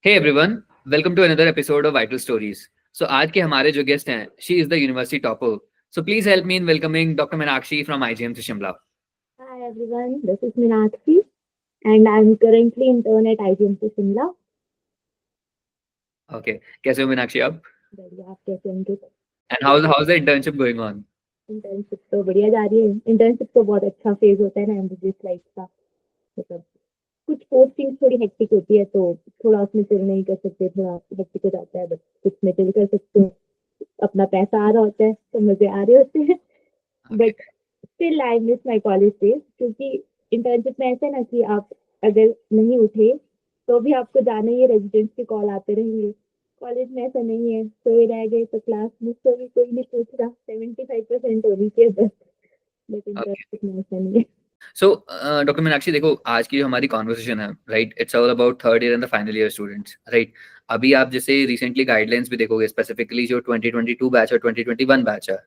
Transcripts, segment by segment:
Hey everyone, welcome to another episode of Vital Stories. So आज के हमारे जो गेस्ट हैं, she is the university topper. So please help me in welcoming Dr. Meenakshi from IGM to Shimla. Hi everyone, this is Meenakshi and I'm currently intern at IGMC Shimla. Okay, कैसे हो मीनाक्षी आप? बढ़िया, आप कैसे हैं अंकित? And how's the internship going on? Internship तो बढ़िया जा रही है। इंटर्नशिप तो बहुत अच्छा फेज होता है ना एमबीबीएस लाइफ का। मतलब कुछ पोस्टिंग थोड़ी हेक्टिक होती है तो थोड़ा उसमें चिल नहीं कर सकते, थोड़ा हेक्टिक हो जाता है, बट कुछ में चिल कर सकते हो। अपना पैसा आ रहा होता है तो मजे आ रहे होते हैं। Okay, but still I miss my college days, क्योंकि इंटर्नशिप में ऐसा है ना कि आप अगर नहीं उठे तो भी आपको जाना ही है, रेजिडेंट्स के कॉल आते रहेंगे। कॉलेज में ऐसा नहीं है, सोए रह गए तो क्लास मिस होगी, कोई नहीं पूछ रहा, 75% होनी चाहिए बस। But okay. इंटर्नशिप में ऐसा नहीं है। So डॉक्टर मीनाक्षी देखो आज की जो हमारी कॉन्वर्सेशन है, right, it's all about third year and the final year students, right. अभी आप जैसे रिसेंटली गाइडलाइंस भी देखोगे, स्पेसिफिकली जो 2022 बैच और 2021 बैच है,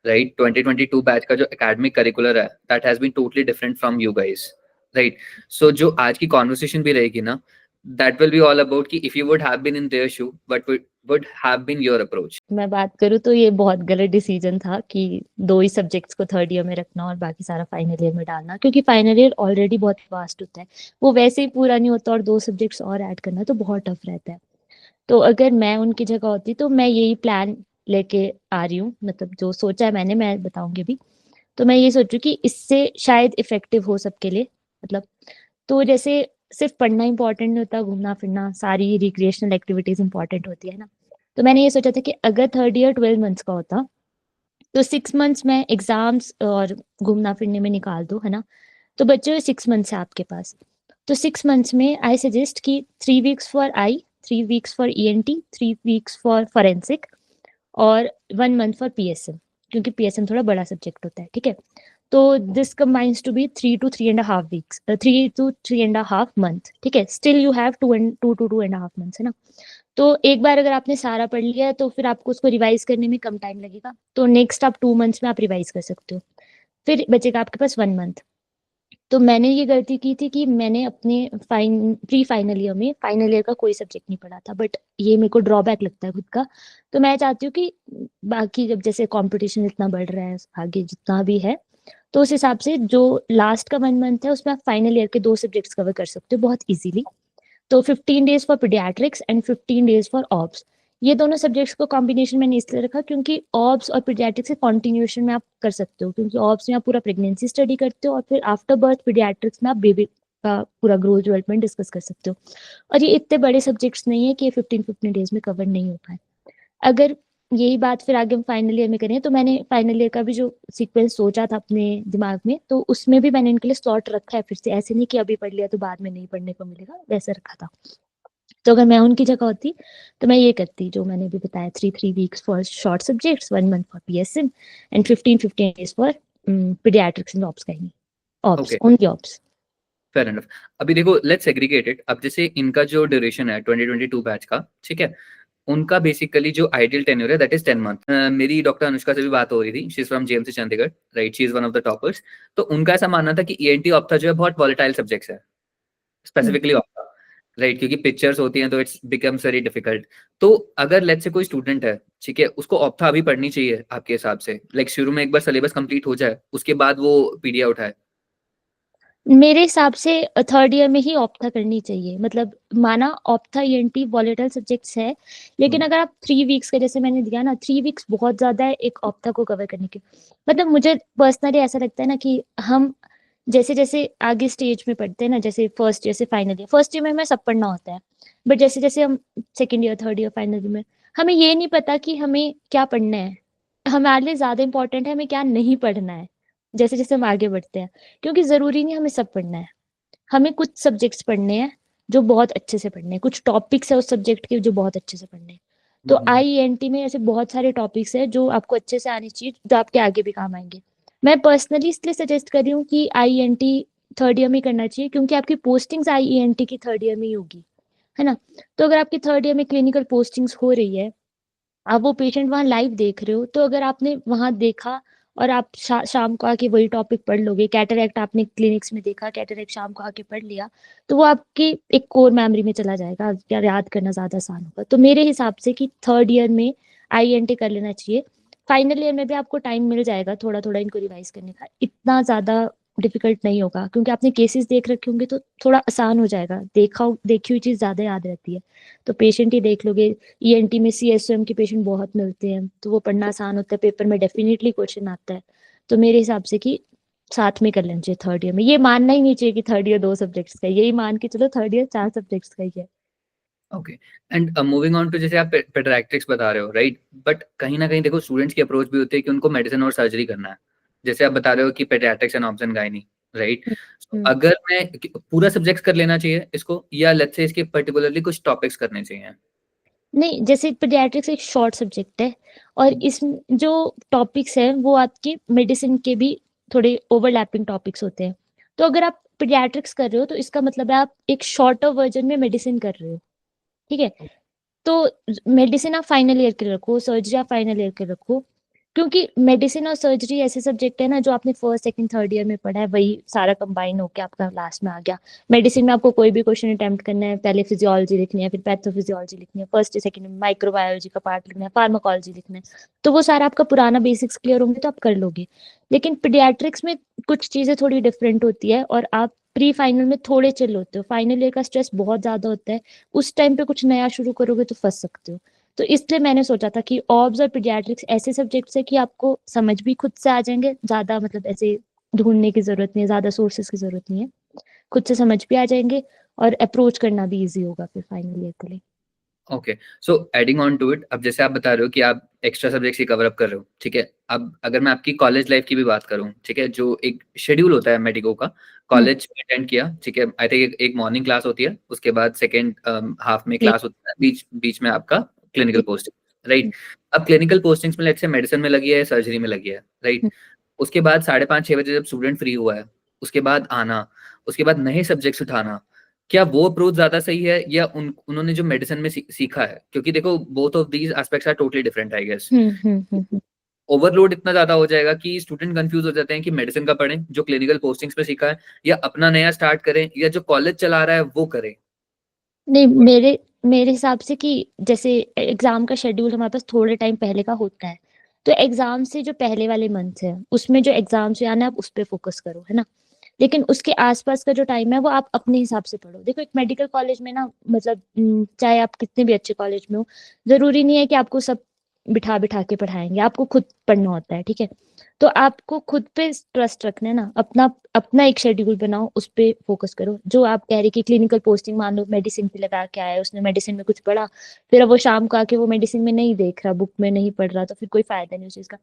राइट। 2022 बैच का जो एकेडमिक करिकुलर है, that has been totally different from you guys, right. So जो आज की कॉन्वर्सेशन भी रहेगी ना, that will be all about कि if you would have been in their shoe what would have been your approach? मैं बात करूँ तो ये बहुत गलत डिसीजन था कि 2 ही सब्जेक्ट्स को थर्ड ईयर में रखना और बाकी सारा फाइनल ईयर में डालना, क्योंकि फाइनल ईयर ऑलरेडी बहुत वास्ट होता है, वो वैसे ही पूरा नहीं होता और 2 सब्जेक्ट्स और ऐड करना तो बहुत टफ रहता है। तो अगर मैं उनकी जगह होती तो मैं यही प्लान लेके आ रही हूँ, मतलब जो सोचा है मैंने, मैं बताऊंगी भी। तो मैं ये सोचू कि इससे शायद इफेक्टिव हो सबके लिए, मतलब तो जैसे सिर्फ पढ़ना इंपॉर्टेंट नहीं होता, घूमना फिरना सारी रिक्रिएशनल एक्टिविटीज इंपॉर्टेंट होती है ना। तो मैंने ये सोचा था कि अगर थर्ड ईयर 12 मंथ्स का होता तो 6 मंथ्स में एग्जाम्स और घूमना फिरने में निकाल दो, है ना। तो बच्चे 6 मंथ्स है आपके पास। तो 6 मंथ्स में आई सजेस्ट कि 3 weeks for I, 3 weeks for ENT, 3 weeks for forensic और 1 मंथ फॉर पीएसएम, क्योंकि पीएसएम थोड़ा बड़ा सब्जेक्ट होता है, ठीक है। तो this combines to be 3 to 3.5 weeks, 3 to 3.5 month, ठीक है। Still you have 2 to 2.5 months, है ना। तो एक बार अगर आपने सारा पढ़ लिया है तो फिर आपको उसको रिवाइज करने में कम टाइम लगेगा, तो नेक्स्ट आप 2 मंथ्स में आप रिवाइज कर सकते हो, फिर बचेगा आपके पास 1 मंथ। तो मैंने ये गलती की थी कि मैंने अपने प्री फाइनल ईयर में फाइनल ईयर का कोई सब्जेक्ट नहीं पढ़ा था, बट ये मेरे को ड्रॉबैक लगता है खुद का। तो मैं चाहती हूँ कि बाकी जब जैसे कंपटीशन इतना बढ़ रहा है, आगे जितना भी है, तो उस हिसाब से जो लास्ट का 1 मंथ है उसमें आप फाइनल ईयर के 2 सब्जेक्ट्स कवर कर सकते हो बहुत इजीली। तो 15 days for paediatrics and 15 days for obs. ये दोनों सब्जेक्ट्स को कॉम्बिनेशन मैंने इसलिए रखा क्योंकि ऑब्स और पीडियाट्रिक्स के कॉन्टिन्यूएशन में आप कर सकते हो, क्योंकि ऑब्स में आप पूरा प्रेगनेंसी स्टडी करते हो और फिर आफ्टर बर्थ पीडियाट्रिक्स में आप बेबी का पूरा ग्रोथ डेवलपमेंट डिस्कस कर सकते हो। और ये इतने बड़े सब्जेक्ट्स नहीं है कि ये 15 डेज में कवर नहीं हो पाए। अगर यही बात फिर आगे हम फाइनल ईयर में करें, तो मैंने फाइनल ईयर का भी जो सीक्वेंस सोचा था अपने दिमाग में, तो उसमें भी मैंने इनके लिए स्लॉट रखा है फिर से, ऐसे नहीं कि अभी पढ़ लिया तो बाद में नहीं पढ़ने को मिलेगा, वैसा रखा था। तो अगर मैं उनकी जगह होती तो मैं ये करती जो मैंने भी बताया, 3 weeks for short subjects, 1 month for PSM and 15 days for paediatrics and obs, कहीं obs, Okay, only obs. Fair enough. अभी देखो लेट्स सेग्रीगेट इट। अब जैसे इनका जो ड्यूरेशन है 2022 बैच का, ठीक है, उनका बेसिकली जो आइडियल टेन्योर है दैट इज 10 मंथ। मेरी डॉक्टर अनुष्का से भी बात हो रही थी, she is from JMC Chandigarh, right, she is one of the toppers. तो उनका ऐसा मानना था कि ईएनटी ऑप्था जो है बहुत वॉलेटाइल सब्जेक्ट्स है, स्पेसिफिकली ऑप्था, राइट, क्योंकि पिक्चर्स होती हैं तो इट्स बिकम्स वेरी डिफिकल्ट। तो अगर लेट्स से कोई स्टूडेंट है, ठीक है, उसको ऑप्था अभी पढ़नी चाहिए आपके हिसाब से, लाइक शुरू में एक बार सिलेबस कंप्लीट हो जाए उसके बाद वो पीडीएफ उठाए? मेरे हिसाब से थर्ड ईयर में ही ऑप्था करनी चाहिए, मतलब माना ऑप्था ईएनटी वॉलेटाइल सब्जेक्ट्स है, लेकिन अगर आप 3 वीक्स का जैसे मैंने दिया ना, 3 वीक्स बहुत ज्यादा है एक ऑप्था को कवर करने के। मतलब मुझे पर्सनली ऐसा लगता है ना कि हम जैसे जैसे आगे स्टेज में पढ़ते हैं ना, जैसे फर्स्ट ईयर से फाइनल ईयर, फर्स्ट ईयर में हमें सब पढ़ना होता है, बट जैसे जैसे हम second year third year final year में, हमें ये नहीं पता कि हमें क्या पढ़ना है। हमारे लिए ज्यादा इंपॉर्टेंट है हमें क्या नहीं पढ़ना है, जैसे जैसे हम आगे बढ़ते हैं। क्योंकि जरूरी नहीं हमें सब पढ़ना है, हमें कुछ सब्जेक्ट्स पढ़ने हैं जो बहुत अच्छे से पढ़ने हैं, कुछ टॉपिक्स है उस सब्जेक्ट के जो बहुत अच्छे से पढ़ने हैं। तो आईएनटी में ऐसे बहुत सारे टॉपिक्स है जो आपको अच्छे से आने चाहिए, जो आपके आगे भी काम आएंगे। मैं पर्सनली इसलिए सजेस्ट कर रही हूँ कि आईएनटी थर्ड ईयर में करना चाहिए, क्योंकि आपकी पोस्टिंग्स आईएनटी की थर्ड ईयर में ही होगी, है ना। तो अगर आपकी थर्ड ईयर में क्लिनिकल पोस्टिंग्स हो रही है, आप वो पेशेंट वहां लाइव देख रहे हो, तो अगर आपने वहां देखा और आप शाम को आके वही टॉपिक पढ़ लोगे, कैटरैक्ट आपने क्लिनिक्स में देखा, कैटरैक्ट शाम को आके पढ़ लिया, तो वो आपकी एक कोर मेमोरी में चला जाएगा, याद करना ज्यादा आसान होगा। तो मेरे हिसाब से कि थर्ड ईयर में INT कर लेना चाहिए। फाइनल ईयर में भी आपको टाइम मिल जाएगा थोड़ा थोड़ा इनको रिवाइज करने का, इतना ज्यादा डिफिकल्ट नहीं होगा, क्योंकि आपने केसेस देख रखे होंगे तो थोड़ा आसान हो जाएगा, देखी हुई चीज ज्यादा याद रहती है। तो पेशेंट ही देख लोगे, ENT में CSOM के पेशेंट बहुत मिलते हैं, तो वो पढ़ना आसान होता है, पेपर में डेफिनेटली क्वेश्चन आता है। तो मेरे हिसाब से कि साथ में कर लेना चाहिए थर्ड ईयर में। ये मानना ही नहीं चाहिए कि थर्ड ईयर 2 सब्जेक्ट्स का है, यही मान के चलो थर्ड ईयर 4 सब्जेक्ट्स का ही है। Okay. And moving on to, जैसे आप पेडियाट्रिक्स बता रहे हो, राइट, बट कहीं ना कहीं देखो स्टूडेंट्स की अप्रोच भी होती है कि उनको मेडिसिन और सर्जरी करना है। जैसे आप बता रहे हो कि pediatrics and obs and gyne, right. Hmm. अगर मैं पूरा सब्जेक्ट कर लेना चाहिए इसको, या लेट्स से इसके पर्टिकुलरली कुछ टॉपिक्स करने चाहिए? नहीं, जैसे पीडियाट्रिक्स एक शॉर्ट सब्जेक्ट है, और इस जो टॉपिक्स हैं वो आपके मेडिसिन के भी थोड़े ओवरलैपिंग टॉपिक्स होते हैं। तो अगर आप पीडियाट्रिक्स कर रहे हो तो इसका मतलब है आप एक शॉर्टर वर्जन में मेडिसिन कर रहे हो, ठीक है। तो मेडिसिन आप फाइनल ईयर के लिए रखो, सर्जरी आप फाइनल ईयर के रखो, क्योंकि मेडिसिन और सर्जरी ऐसे सब्जेक्ट है ना जो आपने फर्स्ट सेकंड थर्ड ईयर में पढ़ा है, वही सारा कंबाइन होकर आपका लास्ट में आ गया। मेडिसिन में आपको कोई भी क्वेश्चन अटेम्प्ट करना है, पहले फिजियोलॉजी लिखनी है, फिर पैथोफिजियोलॉजी लिखनी है, फर्स्ट सेकंड में माइक्रोबायोलॉजी का पार्ट लिखना है, फार्माकोलॉजी लिखना है, तो वो सारा आपका पुराना बेसिक्स क्लियर होंगे तो आप कर लोगे। लेकिन पीडियाट्रिक्स में कुछ चीजें थोड़ी डिफरेंट होती है, और आप प्री फाइनल में थोड़े चिल होते हो, फाइनल ईयर का स्ट्रेस बहुत ज्यादा होता है, उस टाइम पे कुछ नया शुरू करोगे तो फंस सकते हो। तो इसलिए मैंने सोचा था कि ऑब्स और पीडियाट्रिक्स ऐसे सब्जेक्ट्स है कि आपको समझ भी खुद से आ जाएंगे, ज्यादा मतलब ऐसे ढूंढने की जरूरत नहीं है, ज्यादा सोर्सेज की जरूरत नहीं है, खुद से समझ भी आ जाएंगे, और अप्रोच करना भी इजी होगा फिर फाइनल ईयर के लिए। Okay. So adding on to it, अब जैसे आप बता रहे हो कि आप एक्स्ट्रा सब्जेक्ट्स ही कवर अप कर रहे हो, ठीक है। अब अगर मैं आपकी कॉलेज लाइफ की भी बात करूं, ठीक है, जो एक शेड्यूल होता है मेडिको का, कॉलेज अटेंड किया, ठीक है, आई थिंक एक मॉर्निंग क्लास होती है, उसके बाद सेकेंड हाफ में क्लास होता है, बीच बीच में आपका क्लिनिकल पोस्टिंग, राइट। अब क्लिनिकल पोस्टिंग्स में लेट्स से मेडिसिन में लगी है, सर्जरी में लगी है, राइट। उसके बाद 5:30-6 बजे जब स्टूडेंट फ्री हुआ है, उसके बाद आना, उसके बाद नए सब्जेक्ट्स उठाना, क्या वो अप्रोच ज्यादा सही है, या उन्होंने जो मेडिसिन में सीखा है? क्योंकि देखो both of these aspects are totally different, I guess. Overload इतना ज्यादा हो जाएगा कि स्टूडेंट कंफ्यूज हो जाते हैं कि मेडिसिन का पढ़ें जो क्लिनिकल पोस्टिंग्स पे सीखा है, या अपना नया स्टार्ट करें, या जो कॉलेज चला रहा है वो करें। नहीं, मेरे मेरे हिसाब से कि जैसे एग्जाम का शेड्यूल हमारे पास थोड़े टाइम पहले का होता है, तो एग्जाम से जो पहले वाले मंथ है उसमें जो एग्जाम से आना है आप उस पर फोकस करो, है ना। लेकिन उसके आसपास का जो टाइम है वो आप अपने हिसाब से पढ़ो। देखो, एक मेडिकल कॉलेज में ना, मतलब चाहे आप कितने भी अच्छे कॉलेज में हो, जरूरी नहीं है कि आपको सब बिठा बिठा के पढ़ाएंगे, आपको खुद पढ़ना होता है, ठीक है। तो आपको खुद पे ट्रस्ट रखना है ना, अपना अपना एक शेड्यूल बनाओ, उस पे फोकस करो। जो आप कह रहे कि क्लिनिकल पोस्टिंग, मान लो मेडिसिन पे लगा के आया है, उसने मेडिसिन में कुछ पढ़ा, फिर अब वो शाम को आके वो मेडिसिन में नहीं देख रहा, बुक में नहीं पढ़ रहा, तो फिर कोई फायदा नहीं उस चीज का।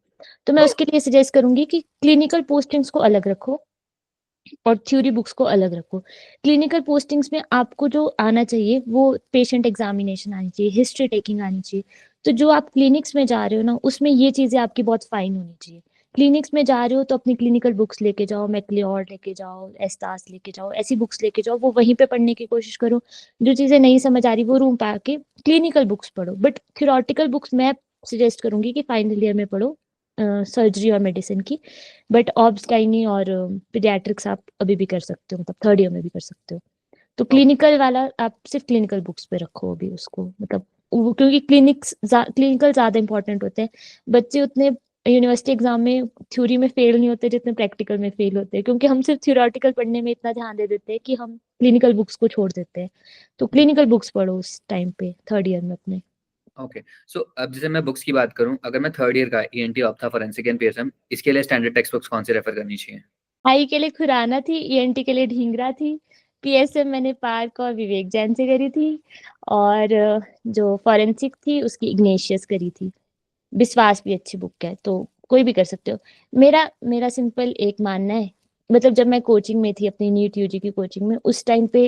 तो मैं उसके लिए सजेस्ट करूंगी कि क्लिनिकल पोस्टिंग्स को अलग रखो और थ्योरी बुक्स को अलग रखो। क्लिनिकल पोस्टिंग्स में आपको जो आना चाहिए वो पेशेंट एग्जामिनेशन आनी चाहिए, हिस्ट्री टेकिंग आनी चाहिए। तो जो आप क्लिनिक्स में जा रहे हो ना, उसमें ये चीजें आपकी बहुत फाइन होनी चाहिए। क्लिनिक्स में जा रहे हो तो अपनी क्लिनिकल बुक्स लेके जाओ, मैक्लियोड लेके जाओ, एस्टास लेके जाओ, ऐसी बुक्स लेके जाओ, वो वहीं पे पढ़ने की कोशिश करो। जो चीजें नहीं समझ आ रही वो रूम पे आके क्लिनिकल बुक्स पढ़ो। बट थ्योरेटिकल बुक्स मैं सजेस्ट करूंगी कि फाइनल ईयर में पढ़ो, सर्जरी और मेडिसिन की। बट ऑब्स गाइनी और पीडियाट्रिक्स आप अभी भी कर सकते हो, मतलब थर्ड ईयर में भी कर सकते हो। तो क्लिनिकल वाला आप सिर्फ क्लिनिकल बुक्स पे रखो अभी उसको, मतलब क्योंकि क्लिनिकल ज्यादा इंपॉर्टेंट होते हैं। बच्चे उतने यूनिवर्सिटी एग्जाम में थ्योरी में फेल नहीं होते जितने प्रैक्टिकल में फेल होते हैं, क्योंकि हम सिर्फ थ्योरेटिकल पढ़ने में इतना ध्यान दे देते हैं कि हम क्लिनिकल बुक्स को छोड़ देते हैं। तो क्लिनिकल बुक्स पढ़ो उस टाइम पे थर्ड ईयर में अपने। ओके। सो अब जैसे मैं बुक्स की बात करूं, अगर मैं थर्ड ईयर का ENT, ophtha, forensic and PSM, इसके लिए स्टैंडर्ड टेक्स्ट बुक्स कौन से रेफर करनी चाहिए? आई के लिए खुराना थी, ENT के लिए ढींगरा थी, PSM मैंने पार्क और विवेक जैन से करी थी, और जो फॉरेंसिक थी उसकी इग्नेशियस करी थी। विश्वास भी अच्छी बुक है, तो कोई भी कर सकते हो। मेरा मेरा सिंपल एक मानना है, मतलब जब मैं कोचिंग में थी अपनी नीट UG की कोचिंग में, उस टाइम पे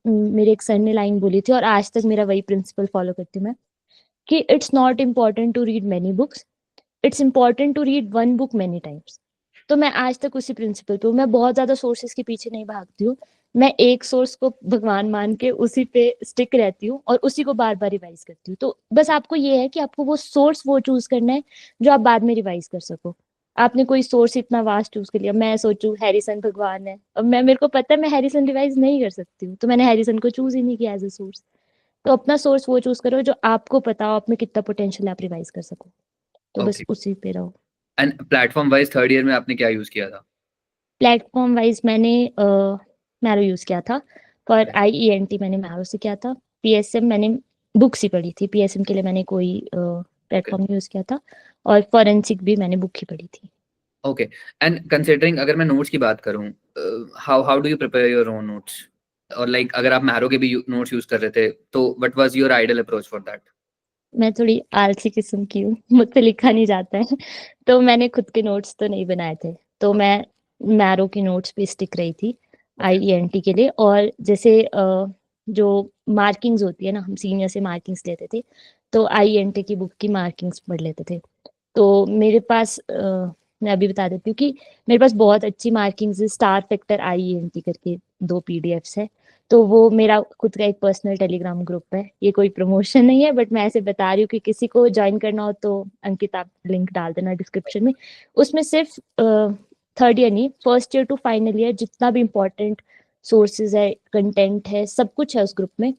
मेरे एक सर ने लाइन बोली थी, और आज तक मेरा वही प्रिंसिपल फॉलो करती हूँ मैं, कि it's not important to read many books, it's important to read one book many times. तो मैं आज तक उसी प्रिंसिपल पे हूँ, मैं बहुत ज्यादा सोर्सेज के पीछे नहीं भागती हूँ। मैं एक सोर्स को भगवान मान के उसी पे स्टिक रहती हूँ और उसी को बार बार रिवाइज करती हूँ। तो बस आपको ये है कि आपको वो सोर्स वो चूज करना है जो आप बाद में रिवाइज कर सको। आपने कोई सोर्स इतना वास्ट चूज कर लिया, मैं सोचूं हैरिसन भगवान है, अब मेरे को पता है मैं हैरिसन रिवाइज नहीं कर सकती हूँ, तो मैंने हैरिसन को चूज ही नहीं किया एज अ सोर्स। तो अपना सोर्स वो चूज करो जो आपको पता हो, आप में कितना पोटेंशियल आप रिवाइज कर सको, तो बस ओके। उसी पे रहो। And platform wise third year में आपने क्या यूज किया था? प्लेटफॉर्म वाइज मैंने मैरो यूज किया था। फॉर IENT मैंने मैरो से किया था। PSM मैंने बुक्स ही पढ़ी थी, PSM के लिए मैंने कोई प्लेटफॉर्म यूज किया था। और फॉरेंसिक भी मैंने बुक ही पढ़ी थी। ओके। एंड कंसिडरिंग अगर मैं नोट्स की बात करूं, how how do you prepare your own notes? और लाइक अगर आप मैरो के भी नोट्स यूज कर रहे थे तो what was your ideal approach for that? मैं थोड़ी आलसी किस्म की हूँ, मुझसे लिखा नहीं जाता है तो मैंने खुद के नोट्स तो नहीं बनाए थे, तो मैं मैरो की नोट्स पे स्टिक रही थी IENT के लिए। और जैसे जो मार्किंग्स होती है ना, हम सीनियर से मार्किंग्स लेते थे, तो IENT की बुक की मार्किंग्स पढ़ लेते थे। तो मेरे पास मैं अभी बता देती हूँ कि मेरे पास बहुत अच्छी मार्किंग्स है, स्टार फैक्टर IENT करके 2 PDFs है। तो वो मेरा खुद का एक पर्सनल टेलीग्राम ग्रुप है, ये कोई प्रमोशन नहीं है, बट मैं ऐसे बता रही हूँ कि किसी को ज्वाइन करना हो तो अंकित आप लिंक डाल देना डिस्क्रिप्शन में। उसमें सिर्फ थर्ड ईयर नहीं, first year to final year जितना भी इम्पोर्टेंट सोर्सेज है, कंटेंट है, सब कुछ है उस ग्रुप में।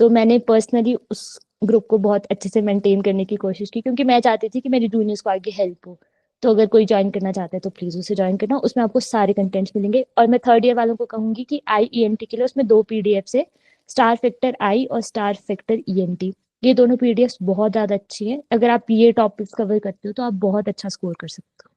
तो मैंने पर्सनली उस ग्रुप को बहुत अच्छे से मेंटेन करने की कोशिश की, क्योंकि मैं चाहती थी कि मेरी जूनियर्स को आगे हेल्प हो। तो अगर कोई ज्वाइन करना चाहता है तो प्लीज उसे ज्वाइन करना, उसमें आपको सारे कंटेंट्स मिलेंगे। और मैं थर्ड ईयर वालों को कहूंगी कि IENT के लिए उसमें 2 PDF है, स्टार फैक्टर I और स्टार फैक्टर ENT। ये दोनों PDFs बहुत ज्यादा अच्छी है, अगर आप ये टॉपिक्स कवर करते हो तो आप बहुत अच्छा स्कोर कर सकते हो।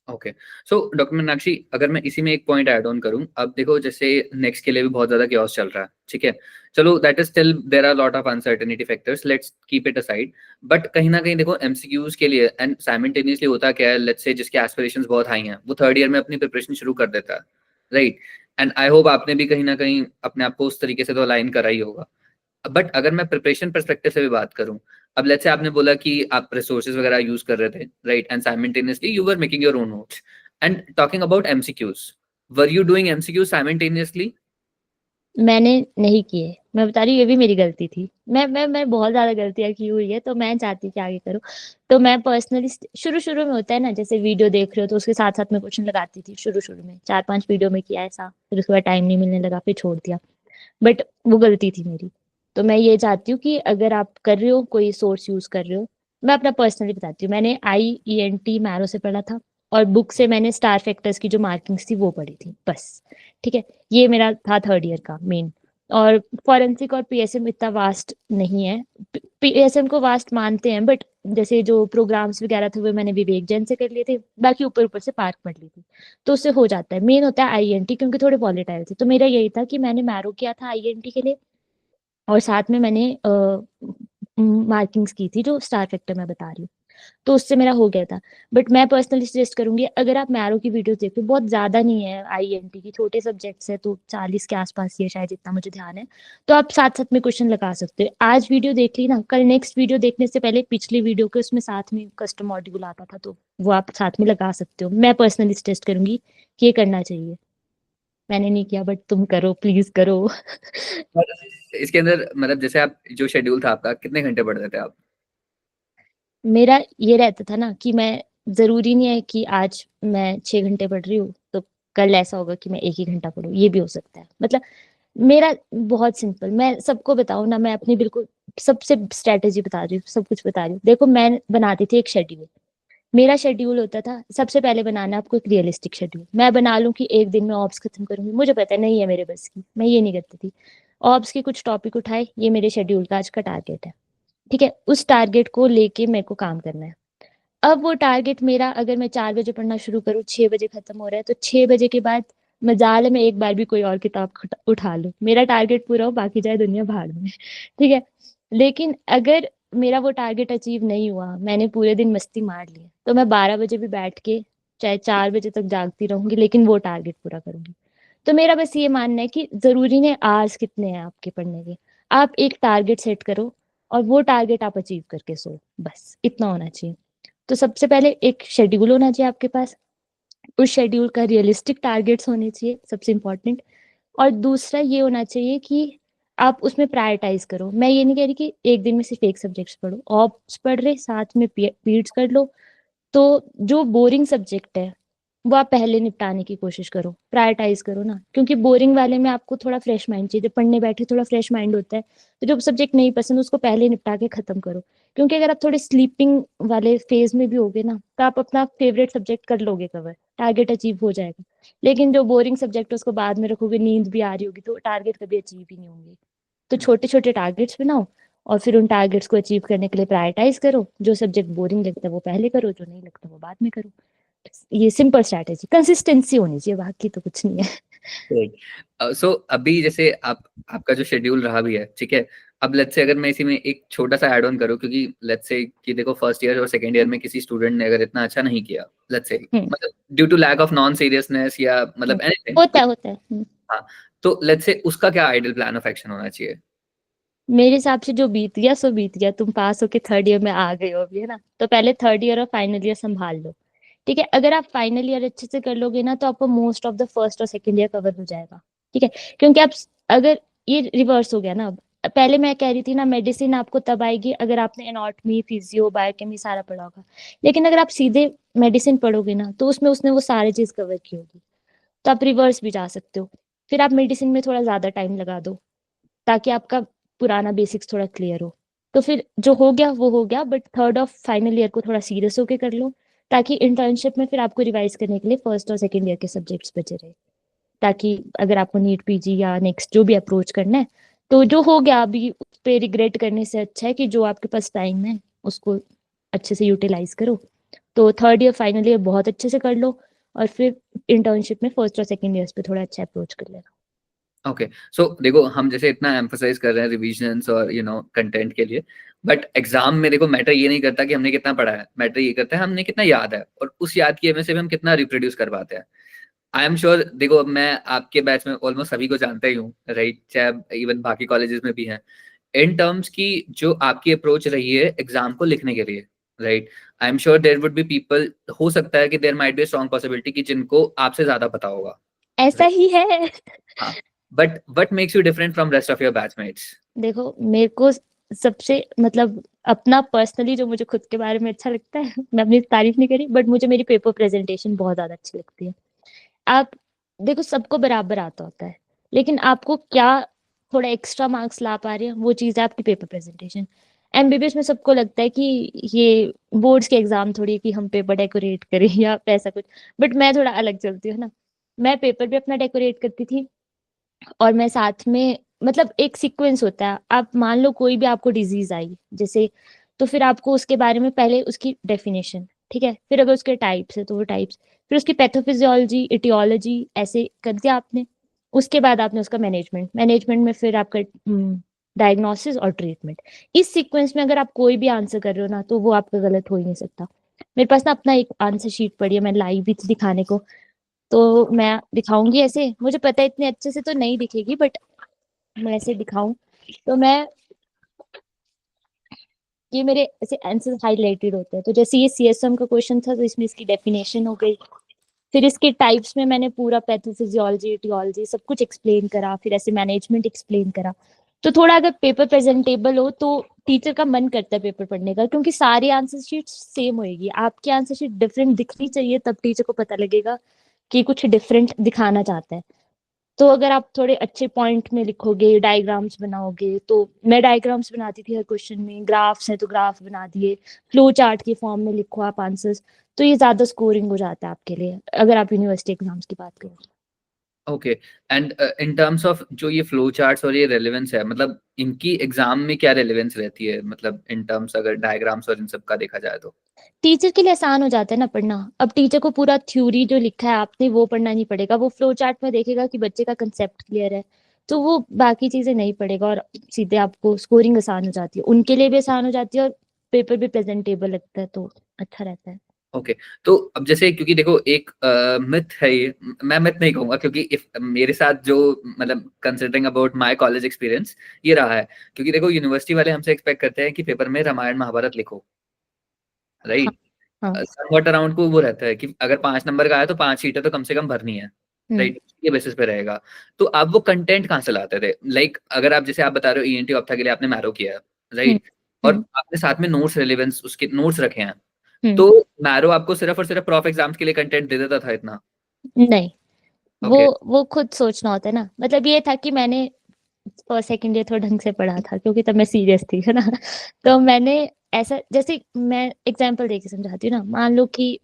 ओके। सो डॉक्टर मीनाक्षी, अगर मैं इसी में एक पॉइंट ऐड ऑन करूं, अब देखो जैसे नेक्स्ट के लिए भी बहुत ज्यादा chaos चल रहा है, ठीक है? चलो, that is still there are lot of uncertainty factors, let's keep it aside. But कहीं ना कहीं देखो MCQs के लिए एंड साइमल्टेनियसली होता क्या है, लेट्स से जिसके एस्पिरेशंस बहुत हाई हैं वो थर्ड ईयर में अपनी प्रिपरेशन शुरू कर देता है, राइट? एंड आई होप आपने भी कहीं ना कहीं अपने आप को उस तरीके से तो अलाइन करा ही होगा। बट अगर मैं प्रिपरेशन परस्पेक्टिव से भी बात करूं, अब लेट्स से आपने बोला कि आप रिसोर्सेज वगैरह यूज कर रहे थे, right? And simultaneously you were making your own notes. And talking about MCQs, were you doing MCQs simultaneously? मैंने नहीं किए, मैं बता रही हूँ, ये भी मेरी गलती थी। मैं बहुत ज्यादा गलतियां की हुई है, तो मैं चाहती कि आगे करूँ। तो मैं पर्सनली शुरू शुरू में होता है ना, जैसे वीडियो देख रहे हो तो उसके साथ साथ में क्वेश्चन लगाती थी। शुरू शुरू में 4-5 वीडियो में किया ऐसा, फिर उसके बाद टाइम नहीं मिलने लगा, फिर छोड़ दिया। बट वो गलती थी मेरी। तो मैं ये चाहती हूँ कि अगर आप कर रहे हो, कोई सोर्स यूज कर रहे हो, मैं अपना पर्सनली बताती हूँ, मैंने IENT मैरो से पढ़ा था। और बुक से मैंने स्टार फैक्टर्स की जो मार्किंग्स थी वो पढ़ी थी बस। ठीक है, ये मेरा था थर्ड ईयर का मेन। और फॉरेंसिक और PSM इतना वास्ट नहीं है। PSM को वास्ट मानते हैं, बट जैसे जो प्रोग्राम्स वगैरह थे वो मैंने विवेक जैन से कर लिए थे, बाकी ऊपर ऊपर से पार्क पढ़ ली थी। तो उससे हो जाता है। मेन होता है IENT, क्योंकि थोड़े वॉलेटाइल थे। तो मेरा यही था कि मैंने मैरो किया था IENT के लिए, और साथ में मैंने मार्किंग्स की थी जो स्टार फैक्टर मैं बता रही हूँ। तो उससे मेरा हो गया था। बट मैं पर्सनली सजेस्ट करूंगी, अगर आप मैरो की वीडियोस देख रहे हो, बहुत ज्यादा नहीं है IENT की, छोटे सब्जेक्ट्स है, तो 40 के आसपास ही है शायद, जितना मुझे ध्यान है। तो आप साथ साथ में क्वेश्चन लगा सकते हो। आज वीडियो देख ली ना, कल नेक्स्ट वीडियो देखने से पहले पिछली वीडियो के उसमें साथ में कस्टम मॉड्यूल आता था, तो वो आप साथ में लगा सकते हो। मैं पर्सनली सजेस्ट करूंगी कि ये करना चाहिए। मैंने नहीं किया, बट तुम करो, प्लीज करो। इसके अंदर मतलब जैसे आप जो शेड्यूल था आपका, कितने घंटे पढ़ते थे आप? मेरा ये रहता था ना कि मैं, जरूरी नहीं है कि आज मैं 6 घंटे पढ़ रही हूँ तो कल ऐसा होगा कि मैं 1 ही घंटा पढूं, ये भी हो सकता है। मतलब मेरा बहुत सिंपल, मैं सबको बताऊं ना, मैं अपनी बिल्कुल सबसे स्ट्रेटेजी बता रही हूँ, सब कुछ बता रही हूँ। देखो, मैं बनाती थी एक शेड्यूल। मेरा शेड्यूल होता था, सबसे पहले बनाना आपको एक रियलिस्टिक शेड्यूल। मैं बना लूं कि एक दिन में ऑब्स खत्म करूंगी, मुझे पता है नहीं है मेरे बस की, मैं ये नहीं करती थी। ऑब्स के कुछ टॉपिक उठाए, ये मेरे शेड्यूल का आज का टारगेट है। ठीक है, उस टारगेट को लेके मेरे को काम करना है। अब वो टारगेट मेरा, अगर मैं 4 बजे पढ़ना शुरू करूँ, 6 बजे खत्म हो रहा है, तो 6 बजे के बाद मजाल है मैं एक बार भी कोई और किताब उठा लूं, मेरा टारगेट पूरा हो, बाकी जाए दुनिया भाड़ में। ठीक है। लेकिन अगर मेरा वो टारगेट अचीव नहीं हुआ, मैंने पूरे दिन मस्ती मार ली, तो मैं 12 बजे भी बैठ के चाहे 4 बजे तक जागती रहूंगी, लेकिन वो टारगेट पूरा करूंगी। तो मेरा बस ये मानना है कि जरूरी नहीं आवर्स कितने हैं आपके पढ़ने के, आप एक टारगेट सेट करो और वो टारगेट आप अचीव करके सो, बस इतना होना चाहिए। तो सबसे पहले एक शेड्यूल होना चाहिए आपके पास, उस शेड्यूल का रियलिस्टिक टारगेट्स होने चाहिए, सबसे इंपॉर्टेंट। और दूसरा ये होना चाहिए कि आप उसमें प्रायोरिटाइज करो। मैं ये नहीं कह रही कि एक दिन में सिर्फ एक सब्जेक्ट्स पढ़ो, ऑप्स पढ़ रहे साथ में पीड्स कर लो, तो जो बोरिंग सब्जेक्ट है वो आप पहले निपटाने की कोशिश करो, प्रायोरिटाइज करो ना, क्योंकि बोरिंग वाले में आपको थोड़ा फ्रेश माइंड चाहिए, जब पढ़ने बैठे थोड़ा फ्रेश माइंड होता है, तो जो सब्जेक्ट नहीं पसंद उसको पहले निपटा के खत्म करो, क्योंकि अगर आप थोड़े स्लीपिंग वाले फेज में भी होगे ना तो आप अपना फेवरेट सब्जेक्ट कर लोगे कवर, टारगेट अचीव हो जाएगा। लेकिन जो बोरिंग सब्जेक्ट है उसको बाद में रखोगे, नींद भी आ रही होगी, तो टारगेट कभी अचीव ही नहीं होंगे। तो छोटे छोटे टारगेट्स बनाओ और फिर उन टारगेट्स को अचीव करने के लिए प्रायोरिटाइज करो, जो सब्जेक्ट बोरिंग लगता है वो पहले करो, जो नहीं लगता वो बाद में करो। ये सिंपल स्ट्रैटेजी, कंसिस्टेंसी होनी चाहिए, बाकी तो कुछ नहीं है। सो अभी जैसे आपका जो शेड्यूल रहा भी है, ठीक है, अब लेट्स से अगर मैं इसी में एक छोटा सा ऐड ऑन करूं, क्योंकि लेट्स से कि देखो फर्स्ट ईयर और सेकंड ईयर में किसी स्टूडेंट ने अगर इतना अच्छा नहीं किया, लेट्स से हम्म, मतलब due to lack of non seriousness या मतलब एनीथिंग, होता है। हाँ, तो लेट्स से उसका क्या आइडियल प्लान ऑफ एक्शन होना चाहिए? मेरे हिसाब से जो बीत गया सो बीत गया, तुम पास होके थर्ड ईयर में आ गए हो अभी, है ना, तो पहले थर्ड ईयर और फाइनल ईयर संभाल लो। ठीक है, अगर आप फाइनल ईयर अच्छे से कर लोगे ना तो आपको मोस्ट ऑफ द फर्स्ट और सेकंड ईयर कवर हो जाएगा। ठीक है, क्योंकि आप अगर ये रिवर्स हो गया ना, अब पहले मैं कह रही थी ना मेडिसिन आपको तब आएगी अगर आपने एनाटॉमी, फिजियो, बायोकेमी सारा पढ़ा होगा, लेकिन अगर आप सीधे मेडिसिन पढ़ोगे ना तो उसमें उसने वो सारी चीज कवर की होगी, तो आप रिवर्स भी जा सकते हो। फिर आप मेडिसिन में थोड़ा ज्यादा टाइम लगा दो ताकि आपका पुराना बेसिक्स थोड़ा क्लियर हो। तो फिर जो हो गया वो हो गया, बट थर्ड और फाइनल ईयर को थोड़ा सीरियस होके कर लो, ताकि इंटर्नशिप में फिर आपको रिवाइज करने के लिए फर्स्ट और सेकंड ईयर के सब्जेक्ट्स बचे रहे, ताकि अगर आपको नीट पीजी या नेक्स्ट जो भी अप्रोच करना है, तो जो हो गया अभी उस पे रिग्रेट करने से अच्छा है कि जो आपके पास टाइम है उसको अच्छे से यूटिलाइज करो। तो थर्ड ईयर फाइनल ईयर बहुत अच्छे से कर लो और फिर इंटर्नशिप में फर्स्ट और सेकंड ईयर्स पे थोड़ा अच्छा अप्रोच कर लेना। ओके, सो देखो हम जैसे इतना एम्फोसाइज कर रहे हैं रिविजन्स और कंटेंट के लिए, बट एग्जाम में देखो मैटर ये नहीं करता कि हमने कितना पढ़ा है, मैटर ये करता है हमने कितना याद है, और उस याद की वजह से भी हम कितना रिप्रोड्यूस कर पाते हैं। आई एम श्योर, देखो अब मैं आपके बैच में ऑलमोस्ट सभी को जानता ही हूँ, राइट, चाहे इवन बाकी कॉलेजेस में भी हैं, इन टर्म्स की जो आपकी अप्रोच रही है एग्जाम को लिखने के लिए, right, I am sure there would be people, हो सकता है कि there might be strong possibility कि जिनको आपसे ज्यादा पता होगा, ऐसा ही है। हाँ, but what makes you different from rest of your batchmates? देखो मेरे को सबसे मतलब अपना पर्सनली जो मुझे खुद के बारे में अच्छा लगता है मैं अपनी तारीफ नहीं करी, बट मुझे मेरी पेपर प्रेजेंटेशन बहुत ज्यादा अच्छी लगती है। आप देखो सबको बराबर आता होता है, लेकिन आपको क्या थोड़ा एक्स्ट्रा मार्क्स ला पा रहे हैं वो चीज है आपकी पेपर प्रेजेंटेशन। एमबीबीएस में सबको लगता है कि ये बोर्ड्स के एग्जाम थोड़ी है कि हम पेपर डेकोरेट करें या ऐसा कुछ, बट मैं थोड़ा अलग चलती हूँ ना। मैं पेपर भी अपना डेकोरेट करती थी और मैं साथ में मतलब एक सीक्वेंस होता है, आप मान लो कोई भी आपको डिजीज आई जैसे, तो फिर आपको उसके बारे में पहले उसकी डेफिनेशन, ठीक है, फिर अगर उसके टाइप्स है तो वो टाइप्स, फिर उसकी पैथोफिजियोलॉजी, इटियोलॉजी ऐसे कर दिया आपने। उसके बाद आपने उसका मैनेजमेंट, मैनेजमेंट में फिर आपका डायग्नोसिस और ट्रीटमेंट। इस सीक्वेंस में अगर आप कोई भी आंसर कर रहे हो ना तो वो आपका गलत हो ही नहीं सकता। मेरे पास ना अपना एक आंसर शीट पड़ी है, मैं लाइव भी थी दिखाने को, तो मैं दिखाऊंगी ऐसे, मुझे पता है इतने अच्छे से तो नहीं दिखेगी बट मैं ऐसे दिखाऊं तो मैं, ये मेरे ऐसे आंसर हाईलाइटेड होते हैं, तो जैसे ये सीएसएम का क्वेश्चन था तो इसमें इसकी डेफिनेशन हो गई, फिर इसके टाइप्स में मैंने पूरा पैथोफिजियोलॉजी, इटियोलॉजी सब कुछ एक्सप्लेन करा, फिर ऐसे मैनेजमेंट एक्सप्लेन करा। तो थोड़ा अगर पेपर प्रेजेंटेबल हो तो टीचर का मन करता है पेपर पढ़ने का, क्योंकि सारी आंसर शीट सेम होएगी, आपकी आंसर शीट डिफरेंट दिखनी चाहिए तब टीचर को पता लगेगा कि कुछ डिफरेंट दिखाना चाहता है। तो अगर आप थोड़े अच्छे पॉइंट में लिखोगे, डायग्राम्स बनाओगे, तो मैं डायग्राम्स बनाती थी हर क्वेश्चन में, ग्राफ्स है तो ग्राफ बना दिए, फ्लो चार्ट के फॉर्म में लिखो आप आंसर्स, तो ये ज्यादा स्कोरिंग हो जाता है आपके लिए अगर आप यूनिवर्सिटी एग्जाम्स की बात करो। Okay, and in terms of जो ये फ्लो चार्ट्स और ये रेलेवेंस है, मतलब इनकी एग्जाम में क्या रेलेवेंस रहती है, मतलब इन टर्म्स अगर डायग्राम्स और इन सब का देखा जाए तो? टीचर के लिए आसान हो जाता है ना पढ़ना, अब टीचर को पूरा थ्योरी जो लिखा है आपने वो पढ़ना नहीं पड़ेगा, वो फ्लो चार्ट में देखेगा कि बच्चे का कंसेप्ट क्लियर है, तो वो बाकी चीजें नहीं पड़ेगा और सीधे आपको स्कोरिंग आसान हो जाती है, उनके लिए भी आसान हो जाती है और पेपर भी प्रेजेंटेबल लगता है, तो अच्छा रहता है। ओके, तो अब जैसे क्योंकि देखो एक मिथ है ये, मैं मिथ नहीं कहूंगा, क्योंकि इफ मेरे साथ जो मतलब considering about my college experience ये रहा है, क्योंकि देखो यूनिवर्सिटी वाले हमसे एक्सपेक्ट करते हैं कि पेपर में रामायण महाभारत लिखो, हाँ राइट, हाँ। समवट अराउंड को वो रहता है कि अगर 5 नंबर का आया तो 5 सीटें तो कम से कम भरनी है, हम्म राइट, ये बेसिस पे रहेगा। तो आप वो कंटेंट कहाँ से लाते थे, लाइक अगर आप जैसे आप बता रहे हो ईएनटी ऑप्था के लिए आपने मैरो किया है, हम्म राइट, और हम्म आपने साथ में नोट्स, रेलेवेंस उसके नोट्स रखे हैं, तो मैरो आपको सिर्फ और सिर्फ प्रॉफ एग्जाम्स के लिए कंटेंट दे देता था इतना? नहीं, ओके। वो खुद सोचना होता है ना। मतलब ये था कि मैंने फर्स्ट सेकंड ईयर थोड़ा ढंग से पढ़ा था, क्योंकि तब मैं सीरियस थी, है ना। तो मैंने ऐसा, जैसे मैं एग्जांपल देके समझाती हूँ ना। मान लो कि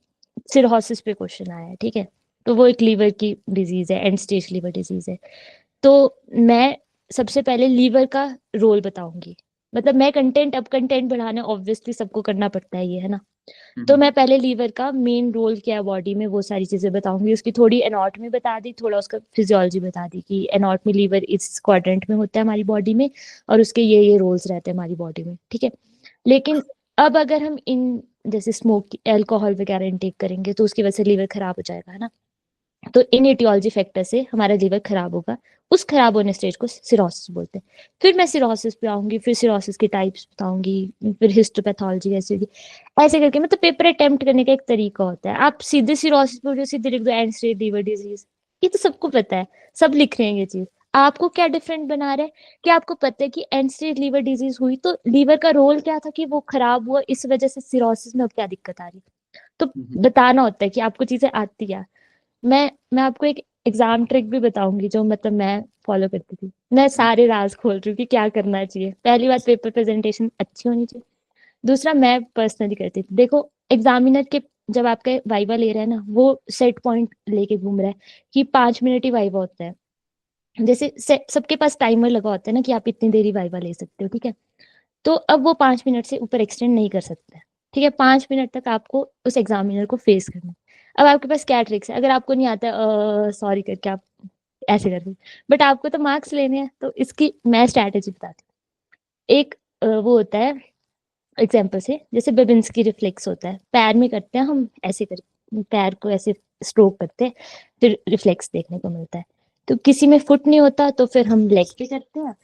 सिरहोसिस पे क्वेश्चन आया है, ठीक है। तो वो एक लीवर की डिजीज है, एंड स्टेज लीवर डिजीज है। तो मैं सबसे पहले लीवर का रोल बताऊंगी। मतलब मैं कंटेंट, अब कंटेंट बढ़ाना ऑब्वियसली सबको करना पड़ता है, ये है ना। तो मैं पहले लीवर का मेन रोल क्या है बॉडी में, वो सारी चीजें बताऊंगी। उसकी थोड़ी एनाटॉमी बता दी, थोड़ा उसका फिजियोलॉजी बता दी कि एनाटॉमी लीवर इस क्वाड्रेंट में होता है हमारी बॉडी में, और उसके ये रोल्स रहते हैं हमारी बॉडी में, ठीक है। लेकिन अब अगर हम इन जैसे स्मोक, अल्कोहल वगैरह इनटेक करेंगे तो उसकी वजह से लीवर खराब हो जाएगा, है ना। तो इन एटियोलॉजी फैक्टर से हमारा लीवर खराब होगा। उस खराब होने स्टेज को सिरोसिस बोलते हैं। फिर मैं सिरोसिस पे आऊंगी, फिर सिरोसिस के टाइप्स बताऊंगी, फिर हिस्टोपैथोलॉजी ऐसे होगी। ऐसे करके मतलब पेपर अटेम्प्ट करने का एक तरीका होता है। आप सीधे सिरोसिस पे सीधे लिख दो एंड स्टेज लीवर डिजीज, ये तो सबको पता है, सब लिख रहे हैं ये चीज। आपको क्या डिफरेंट बना रहा है कि आपको पता है कि एंड स्टेज लीवर डिजीज हुई तो लीवर का रोल क्या था कि वो खराब हुआ, इस वजह से सिरोसिस में अब क्या दिक्कत आ रही है। तो बताना होता है कि आपको चीजें आती है। मैं आपको एक एग्जाम ट्रिक भी बताऊंगी जो मतलब मैं फॉलो करती थी। मैं सारे राज खोल रही हूँ कि क्या करना चाहिए। पहली बात, पेपर प्रेजेंटेशन अच्छी होनी चाहिए। दूसरा, मैं पर्सनली करती थी, देखो एग्जामिनर के जब आपका वाइवा ले रहा है ना, वो सेट पॉइंट लेके घूम रहा है कि 5 मिनट ही वाइवा होता है। जैसे सबके पास टाइमर लगा होता है ना कि आप इतनी देरी वाइवा ले सकते हो, ठीक है। तो अब वो 5 मिनट से ऊपर एक्सटेंड नहीं कर सकते, ठीक है। 5 मिनट तक आपको उस एग्जामिनर को फेस करना है। अब आपके पास क्या ट्रिक्स है, अगर आपको नहीं आता सॉरी करके आप ऐसे कर दो, बट आपको तो मार्क्स लेने हैं, तो इसकी मैं स्ट्रैटेजी बताती हूँ। एक वो होता है एग्जाम्पल से, जैसे बेबिंस्की रिफ्लेक्स होता है, पैर में करते हैं हम ऐसे कर, पैर को ऐसे स्ट्रोक करते हैं, फिर रिफ्लेक्स देखने को मिलता है। तो किसी में फुट नहीं होता तो फिर हम लेग पे करते हैं,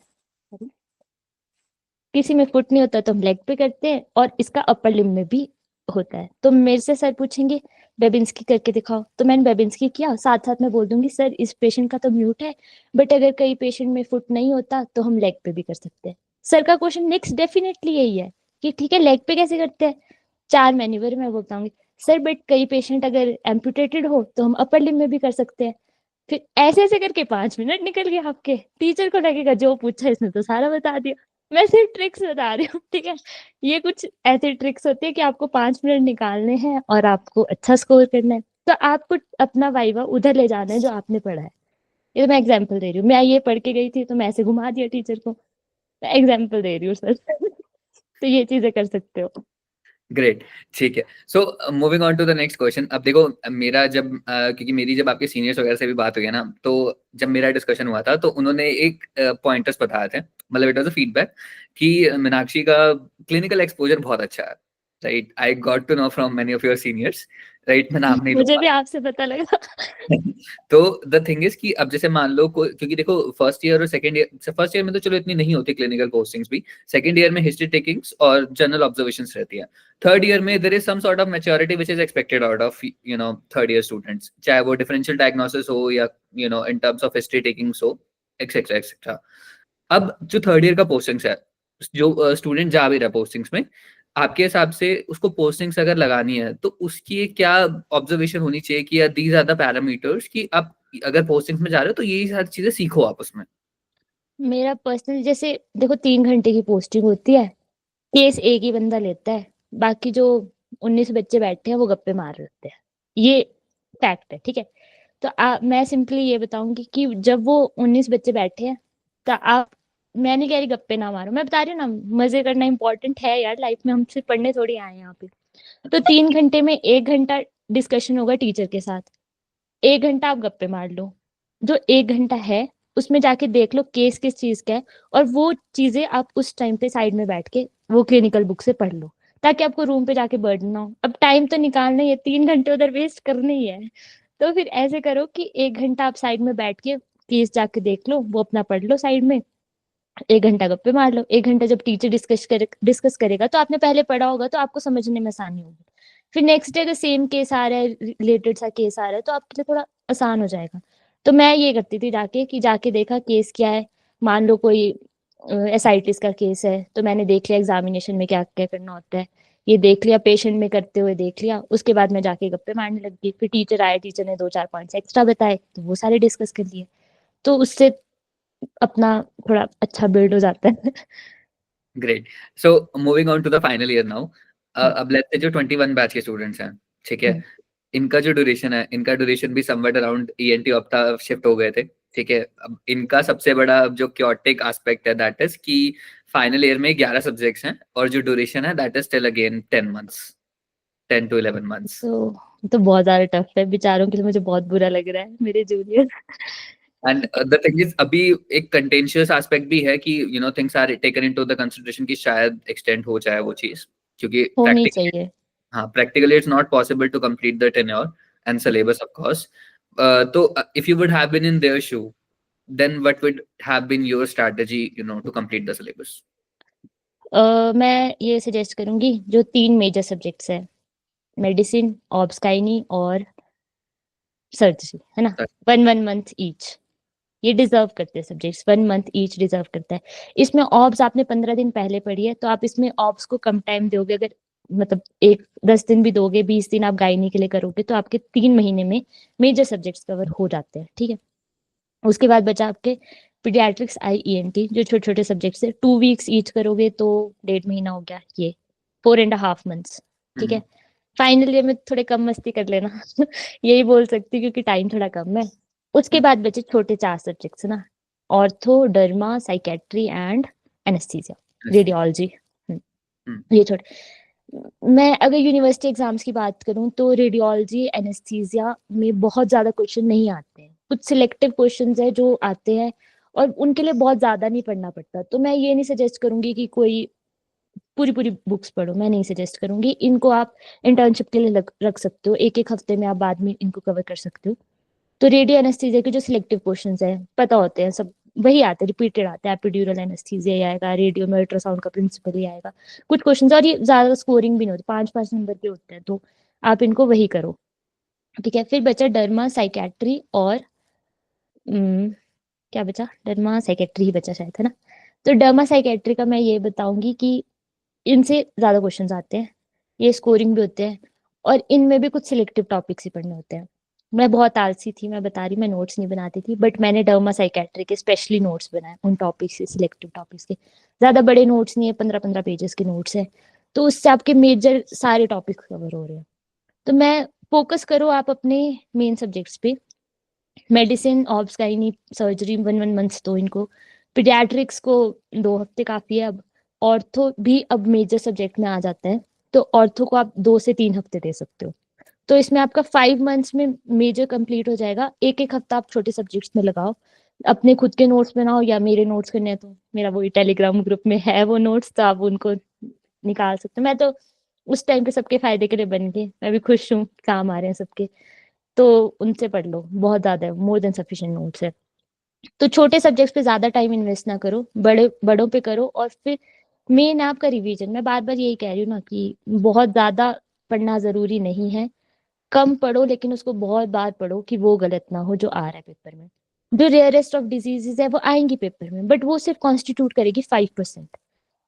किसी में फुट नहीं होता तो हम लेग पे करते हैं, और इसका अपर लिम्ब में भी होता है। तो मेरे से सर पूछेंगे बेबिंस्की करके दिखाओ, तो मैंने बेबिंस्की किया, साथ साथ में बोल दूंगी सर इस पेशेंट का तो म्यूट है, बट अगर कई पेशेंट में फुट नहीं होता तो हम लेग पे भी कर सकते हैं। सर का क्वेश्चन नेक्स्ट डेफिनेटली यही है कि ठीक है लेग पे कैसे करते हैं, 4 मैन्यूवर मैं बताऊंगी। सर बट कई पेशेंट अगर एम्पुटेटेड हो तो हम अपर लिम्ब में भी कर सकते हैं। फिर ऐसे ऐसे करके 5 मिनट निकल गए आपके। टीचर को लगेगा जो पूछा इसने तो सारा बता दिया। मैं सिर्फ ट्रिक्स बता रही हूँ, ठीक है। ये कुछ ऐसे ट्रिक्स होती है कि आपको 5 मिनट निकालने हैं और आपको अच्छा स्कोर करना है। तो आपको अपना वाइवा उधर ले जाना है जो आपने पढ़ा है। ये तो मैं एग्जाम्पल दे रही हूँ, मैं ये पढ़ के गई थी तो मैं ऐसे घुमा दिया टीचर को। मैं एग्जाम्पल दे रही हूँ सर। तो ये चीजें कर सकते हो। ग्रेट, ठीक है। So moving on to the next question. अब देखो मेरा जब क्योंकि मेरी जब आपके सीनियर्स वगैरह से भी बात हुई है ना, तो जब मेरा डिस्कशन हुआ था तो उन्होंने एक पॉइंटर्स बताए थे, मतलब इट वाज अ फीडबैक कि मीनाक्षी का क्लिनिकल एक्सपोजर बहुत अच्छा है, right. I got to know from many of your seniors, right. मैं नाम नहीं मुझे लूंगा। भी आपसे पता लगा। तो द थिंग इज कि अब जैसे मान लो क्योंकि देखो फर्स्ट ईयर और सेकंड ईयर, फर्स्ट ईयर में तो चलो इतनी नहीं होती क्लिनिकल पोस्टिंग्स भी, सेकंड ईयर में हिस्ट्री टेकिंग्स और जनरल ऑब्जर्वेशंस रहती है। थर्ड ईयर में there is some sort of maturity which is expected out of third year students, चाहे वो डिफरेंशियल डायग्नोसिस हो या in terms of history takings हो, एक्सेट्रा एक्सेट्रा। अब जो थर्ड ईयर का पोस्टिंग्स है, जो स्टूडेंट जा भी रहा है पोस्टिंग्स में, आपके हिसाब से उसको पोस्टिंग्स अगर लगानी है तो उसकी क्या ऑब्जर्वेशन होनी चाहिए कि या दीज आर द पैरामीटर्स कि आप अगर पोस्टिंग्स में जा रहे हो तो यही सारी चीजें सीखो आप उसमें? मेरा पर्सनल, जैसे देखो 3 घंटे की पोस्टिंग होती है, केस एक ही बंदा लेता है, बाकी जो 19 बच्चे बैठे हैं वो गप्पे मार रहे होते हैं। ये फैक्ट है, ठीक है। तो मैं सिंपली ये बताऊंगी कि जब वो 19 बच्चे बैठे हैं, तो आप, मैं नहीं कह रही गप्पे ना मारो, मैं बता रही हूँ ना, मजे करना इंपॉर्टेंट है यार लाइफ में, हम सिर्फ पढ़ने थोड़ी आए हैं यहाँ पे। तो 3 घंटे में 1 घंटा डिस्कशन होगा टीचर के साथ, 1 घंटा आप गप्पे मार लो। जो 1 घंटा है उसमें जाके देख लो केस किस चीज का है, और वो चीजें आप उस टाइम पे साइड में बैठ के वो क्लिनिकल बुक से पढ़ लो, ताकि आपको रूम पे जाके बर्डन ना हो। अब टाइम तो निकालना ही है, 3 घंटे उधर वेस्ट करने ही है। तो फिर ऐसे करो कि 1 घंटा आप साइड में बैठ के केस जाके देख लो, वो अपना पढ़ लो साइड में, 1 घंटा गप्पे मार लो। 1 घंटा जब टीचर डिस्कस करेगा तो आपने पहले पढ़ा होगा तो आपको समझने में आसानी होगी। फिर नेक्स्ट डे अगर सेम केस आ रहा है, रिलेटेड सा केस आ रहा है, तो आपके लिए थोड़ा आसान हो जाएगा। तो मैं ये करती थी जाके कि जाके देखा केस क्या है। मान लो कोई एसाइटिस का केस है, तो मैंने देख लिया एग्जामिनेशन में क्या क्या करना होता है। ये देख लिया, पेशेंट में करते हुए देख लिया, उसके बाद मैं जाके गप्पे मारने लग गई। फिर टीचर आए, टीचर ने 2-4 पॉइंट्स एक्स्ट्रा बताए, तो वो सारे डिस्कस कर लिए। तो उससे अपना थोड़ा अच्छा बिल्ड हो जाता है। Great. So moving on to the final year now, hmm, अब लेट्स से जो 21 बैच के स्टूडेंट्स हैं, ठीक है, हुँ। इनका जो ड्यूरेशन है, इनका ड्यूरेशन भी समवेट अराउंड ईएनटी ऑप्टा शिफ्ट हो गए थे, ठीक है। अब इनका सबसे बड़ा जो क्योटिक एस्पेक्ट है दैट इज कि फाइनल ईयर में 11 सब्जेक्ट्स हैं और जो ड्यूरेशन है that is still again 10 months, 10 to 11 months. तो बहुत ज़्यादा टफ है, बेचारों के लिए मुझे बहुत बुरा लग रहा है, मेरे junior. And the thing is अभी एक contentious aspect भी है कि things are taken into the consideration कि शायद extend हो जाए वो चीज, क्योंकि होनी practically, चाहिए। हाँ, practically it's not possible to complete the tenure and syllabus of course. तो if you would have been in their shoe, then what would have been your strategy, to complete the syllabus? मैं ये suggest करूँगी, जो 3 major subjects हैं, medicine, obs gynae और surgery, है ना? 1-1 month each. ये डिजर्व करते हैं सब्जेक्ट्स, 1 मंथ ईच डिजर्व करता है। इसमें ऑब्स आपने 15 दिन पहले पढ़ी है, तो आप इसमें ऑब्स को कम टाइम दोगे। अगर मतलब 10 दिन भी दोगे, 20 दिन आप गायनी के लिए करोगे, तो आपके 3 महीने में मेजर सब्जेक्ट्स कवर हो जाते हैं, ठीक है? उसके बाद बचा आपके पीडियाट्रिक्स, आईईएनटी, जो छोटे-छोटे सब्जेक्ट्स है। 2 वीक्स ईच करोगे तो 1.5 महीना हो गया ये, 4 एंड अ हाफ मंथ्स, ठीक है? फाइनल ईयर में थोड़े कम मस्ती कर लेना। यही बोल सकती हूँ, क्योंकि टाइम थोड़ा कम है। उसके बाद बचे छोटे 4 सब्जेक्ट्स, है ना? Ortho, derma, psychiatry and anesthesia, radiology. Hmm, ये छोटे। मैं अगर यूनिवर्सिटी एग्जाम्स की बात करूँ, तो रेडियोलॉजी, एनेस्थीसिया में बहुत ज़्यादा क्वेश्चन नहीं आते हैं। कुछ सिलेक्टिव क्वेश्चंस हैं जो आते हैं, और उनके लिए बहुत ज़्यादा नहीं पढ़ना पड़ता। तो मैं ये नहीं सजेस्ट करूँगी कि कोई पूरी-पूरी बुक्स पढ़ो, मैं नहीं सजेस्ट करूँगी। इनको आप इंटर्नशिप के लिए रख सकते हो, 1-1 हफ्ते में आप बाद में इनको कवर कर सकते हो। तो रेडियो एनेस्थीसिया के जो सिलेक्टिव क्वेश्चंस हैं, पता होते हैं सब, वही आते हैं, रिपीटेड आते हैं। एपिड्यूरल एनेस्थीसिया ही आएगा, रेडियो में अल्ट्रासाउंड का प्रिंसिपल ही आएगा। कुछ क्वेश्चंस, और ये ज़्यादा स्कोरिंग भी नहीं होती, 5-5 नंबर के होते हैं, तो आप इनको वही करो, ठीक है? फिर बचा डर्मा, साइकियाट्री और क्या बचा? डर्मा, साइकियाट्री ही बचा शायद, है ना? तो डर्मा साइकियाट्री का मैं ये बताऊँगी कि इनसे ज़्यादा क्वेश्चंस आते हैं, ये स्कोरिंग भी होते हैं, और इनमें भी कुछ सिलेक्टिव टॉपिक्स ही पढ़ने होते हैं। मैं बहुत आलसी थी, मैं बता रही, मैं नोट्स नहीं बनाती थी, बट मैंने डर्मा साइकियाट्री के स्पेशली नोट्स बनाए उन टॉपिक्स से, सिलेक्टिव टॉपिक्स के। ज़्यादा बड़े नोट्स नहीं है, 15-15 पेजेस के नोट्स हैं, तो उससे आपके मेजर सारे टॉपिक्स कवर हो रहे हैं। तो मैं फोकस करो आप अपने मेन सब्जेक्ट्स पे। Medicine, obs gynae, surgery 1-1 months दो इनको। पीडियाट्रिक्स को 2 हफ्ते काफ़ी है अब। ऑर्थो भी अब मेजर सब्जेक्ट में आ जाता है, तो ऑर्थो को आप 2 से 3 हफ्ते दे सकते हो। तो इसमें आपका 5 मंथ्स में मेजर कंप्लीट हो जाएगा। 1-1 हफ्ता आप छोटे सब्जेक्ट्स में लगाओ। अपने खुद के नोट्स बनाओ, या मेरे नोट्स करने हैं तो मेरा वही टेलीग्राम ग्रुप में है वो नोट्स, तो आप उनको निकाल सकते हो। मैं तो उस टाइम पे सबके फ़ायदे के लिए बन गई। मैं भी खुश हूँ, काम आ रहे हैं सबके। तो उनसे पढ़ लो, बहुत ज़्यादा है, मोर देन सफिशिएंट नोट्स है। तो छोटे सब्जेक्ट्स पे ज़्यादा टाइम इन्वेस्ट ना करो, बड़ों पे करो। और फिर मेन आपका रिवीजन, मैं बार-बार यही कह रही हूँ ना कि बहुत ज़्यादा पढ़ना ज़रूरी नहीं है। कम पढ़ो, लेकिन उसको बहुत बार पढ़ो कि वो गलत ना हो जो आ रहा है पेपर में। जो रेयरेस्ट ऑफ डिजीज़ेज़ है वो आएँगी पेपर में, बट वो सिर्फ़ कॉन्स्टिट्यूट करेगी 5%।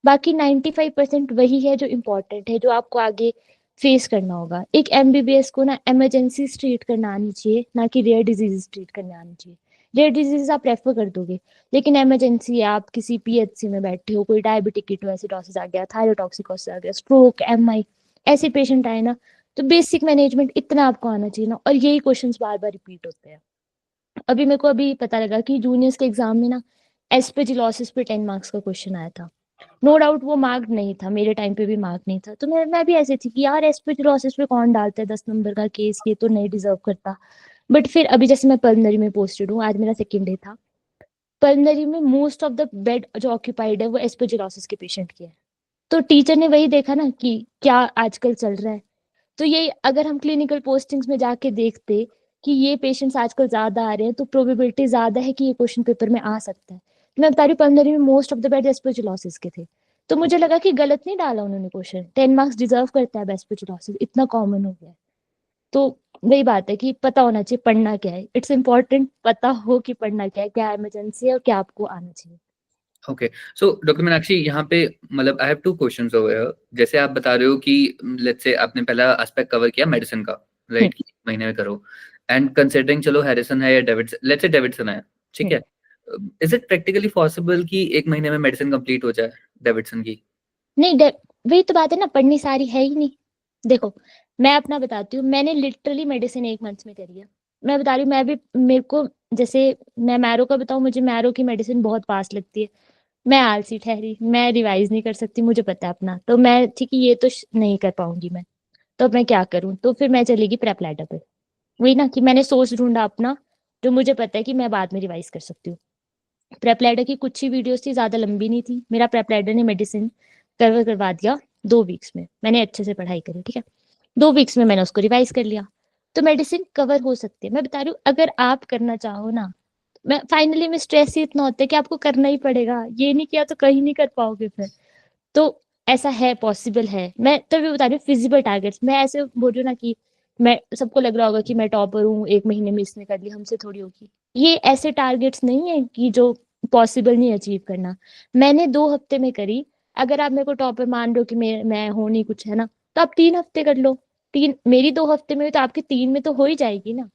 बाकी 95% वही है जो इम्पोर्टेंट है, जो आपको आगे फेस करना होगा। एक एमबीबीएस को ना इमरजेंसीज़ ट्रीट करना आनी चाहिए, ना कि रेयर डिजीज़ेज़ ट्रीट करने आनी चाहिए। रेयर डिजीज़ेज़ आप रेफर कर दोगे, लेकिन इमरजेंसी है, आप किसी पीएचसी में बैठे हो, कोई डायबिटिक कीटोएसिडोसिस आ गया, थायरोटॉक्सिकोसिस आ गया, स्ट्रोक, एमआई, ऐसे पेशेंट आए ना, तो बेसिक मैनेजमेंट इतना आपको आना चाहिए ना, और यही क्वेश्चंस बार-बार रिपीट होते हैं। अभी मेरे को अभी पता लगा कि जूनियर्स के एग्ज़ाम में ना एस्पेजिलोसिस पे 10 मार्क्स का क्वेश्चन आया था। नो डाउट वो मार्क्ड नहीं था, मेरे टाइम पे भी मार्क नहीं था। तो मैं भी ऐसे थी कि यार एस्पेजिलोसिस पे कौन डालता है 10 नंबर का केस, ये तो नहीं डिज़र्व करता। बट फिर अभी जैसे मैं पल्मोनरी में पोस्टेड हूँ, आज मेरा सेकंड डे था। पल्मोनरी में मोस्ट ऑफ द बेड जो ऑक्यूपाइड है वो एस्पेजिलोसिस के पेशेंट की है। तो टीचर ने वही देखा ना कि क्या आजकल चल रहा है। तो ये अगर हम क्लिनिकल पोस्टिंग्स में जाके देखते कि ये पेशेंट्स आजकल ज़्यादा आ रहे हैं, तो प्रोबेबिलिटी ज़्यादा है कि ये क्वेश्चन पेपर में आ सकता है। मैं बता रही हूँ, पल्मोनरी में मोस्ट ऑफ द बेड एस्पेजिलोसिस के थे। तो मुझे लगा कि गलत नहीं डाला उन्होंने क्वेश्चन, 10 मार्क्स डिजर्व करता है अब एस्पेजिलोसिस, इतना कॉमन हो गया है। तो वही बात है कि पता होना चाहिए पढ़ना क्या है। इट्स इम्पोर्टेंट पता हो कि पढ़ना क्या है, क्या इमरजेंसी है और क्या आपको आना चाहिए। ओके, सो डॉक्टर मीनाक्षी, यहाँ पे मतलब I have two questions over here. जैसे आप बता रहे हो कि लेट्स से आपने पहला एस्पेक्ट कवर किया मेडिसिन का, राइट, कि 1 महीने में करो, एंड कंसिडरिंग चलो हैरिसन है या डेविडसन, लेट्स से डेविडसन है, ठीक है, इज इट प्रैक्टिकली पॉसिबल कि 1 महीने में मेडिसिन कंप्लीट हो जाए डेविडसन की? नहीं, वही तो बात है ना, पढ़नी सारी है ही नहीं। देखो, मैं अपना बताती हूँ, मैंने लिटरली मेडिसिन 1 मंथ में करी है। मैं बता रही हूँ, मैं भी, मेरे को, जैसे मैं मैरो का बताऊँ, मुझे मैरो की मेडिसिन बहुत फास्ट लगती है। मैं आलसी ठहरी, मैं रिवाइज नहीं कर सकती, मुझे पता है अपना, तो मैं ठीक है, ये तो नहीं कर पाऊंगी मैं, तो मैं क्या करूँ, तो फिर मैं चलेगी प्रेप लैडर पे। वही ना कि मैंने सोच ढूंढा अपना, जो मुझे पता है कि मैं बाद में रिवाइज कर सकती हूँ। प्रेप लैडर की कुछ ही वीडियोस थी, ज्यादा लंबी नहीं थी। मेरा प्रेप लैडर ने मेडिसिन कवर करवा दिया 2 वीक्स में। मैंने अच्छे से पढ़ाई करी, ठीक है, 2 वीक्स में मैंने उसको रिवाइज कर लिया। तो मेडिसिन कवर हो सकती है, मैं बता रही हूँ, अगर आप करना चाहो ना। मैं फाइनली में स्ट्रेस ही इतना होता है कि आपको करना ही पड़ेगा, ये नहीं किया तो कहीं नहीं कर पाओगे फिर। तो ऐसा है, पॉसिबल है। मैं तभी बता रही हूँ फिजिबल टारगेट्स। मैं ऐसे बोल रही हूँ ना कि मैं, सबको लग रहा होगा कि मैं टॉपर हूँ, 1 महीने में इसने कर ली, हमसे थोड़ी होगी। ये ऐसे टारगेट्स नहीं है कि जो पॉसिबल नहीं अचीव करना। मैंने 2 हफ्ते में करी। अगर आप मेरे को टॉपर मान रहे हो कि मैं हो नहीं कुछ, है ना, तो आप 3 हफ्ते कर लो। तीन, मेरी 2 हफ्ते में हुई तो आपके 3 में तो हो ही जाएगी ना।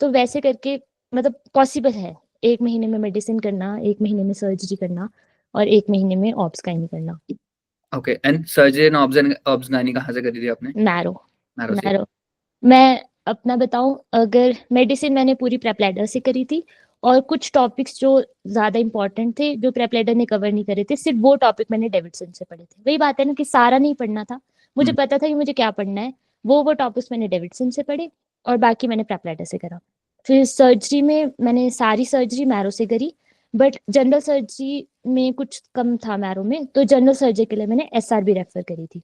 तो वैसे करके मतलब पॉसिबल है 1 महीने में मेडिसिन करना, 1 महीने में सर्जरी करना, और 1 महीने में ऑब्स का नहीं करना। Okay, and surgery and obs कहाँ से करी थी आपने? मैरो। मैरो से? मैरो। मैं अपना बताऊं, अगर मेडिसिन मैंने पूरी प्रेपलैडर से करी थी, और कुछ टॉपिक्स जो ज्यादा इंपॉर्टेंट थे, जो प्रेपलैडर ने कवर नहीं करे थे, सिर्फ वो टॉपिक मैंने डेविडसन से पढ़े थे। वही बात है ना कि सारा नहीं पढ़ना था, मुझे पता था कि मुझे क्या पढ़ना है। वो टॉपिक्स मैंने डेविडसन से पढ़े, और बाकी मैंने प्रेपलैडर से करा। फिर सर्जरी में मैंने सारी सर्जरी मैरो से करी, बट जनरल सर्जरी में कुछ कम था मैरो में, तो जनरल सर्जरी के लिए मैंने SRB रेफर करी थी।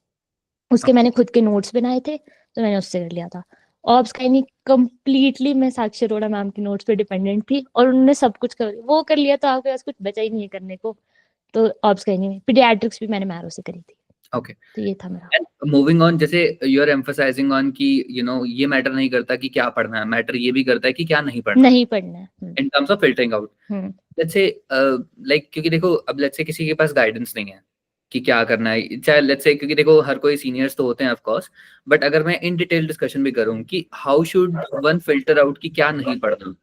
उसके मैंने खुद के नोट्स बनाए थे, तो मैंने उससे कर लिया था। ऑब्स का नहीं, कंप्लीटली मैं साक्षी अरोड़ा मैम के नोट्स पे डिपेंडेंट थी, और उन्होंने सब कुछ वो कर लिया, तो आपके पास कुछ बचा ही नहीं है करने को। तो ऑब्स का नहीं, पीडियाट्रिक्स भी मैंने मैरो से करी थी। ओके, तो ये था मेरा। मूविंग ऑन, जैसे यू आर एम्फसाइजिंग ऑन कि ये मैटर नहीं करता कि क्या पढ़ना है, मैटर ये भी करता है कि क्या नहीं पढ़ना, नहीं पढ़ना है। इन terms of filtering out. Hmm. Let's say like, क्योंकि देखो अब लेट्स से किसी के पास गाइडेंस नहीं है कि क्या करना है, चाहे लेट्स से, क्योंकि देखो हर कोई सीनियर्स तो होते हैं ऑफ कोर्स, बट अगर मैं इन डिटेल डिस्कशन भी करूं कि how should one filter out कि क्या नहीं पढ़ना।